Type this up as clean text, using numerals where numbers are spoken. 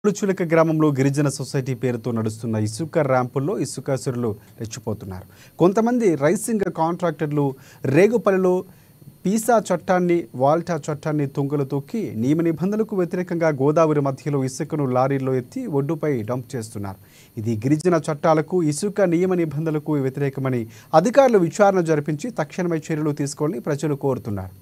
రుచులక గ్రామంలో గిరిజన సొసైటీ పేరుతో నడుస్తున్న ఇసుక ర్యాంపుల్లో ఇసుకాసురులు రెచ్చిపోతున్నారు. కొంతమంది రైసింగ్ కాంట్రాక్టర్లు రేగుపల్లిలో పీసా చట్టాన్ని వాల్టా చట్టాన్ని తుంగలు తొక్కి నియమ నిబంధనలకు వ్యతిరేకంగా గోదావరి మధ్యలో ఇసుకను లారీల్లో ఎత్తి ఒడ్డుపై డంప్ చేస్తున్నారు. ఇది గిరిజన చట్టాలకు ఇసుక నియమ నిబంధనలకు వ్యతిరేకమని అధికారులు విచారణ జరిపించి తక్షణమే చర్యలు తీసుకోవాలని ప్రజలు కోరుతున్నారు.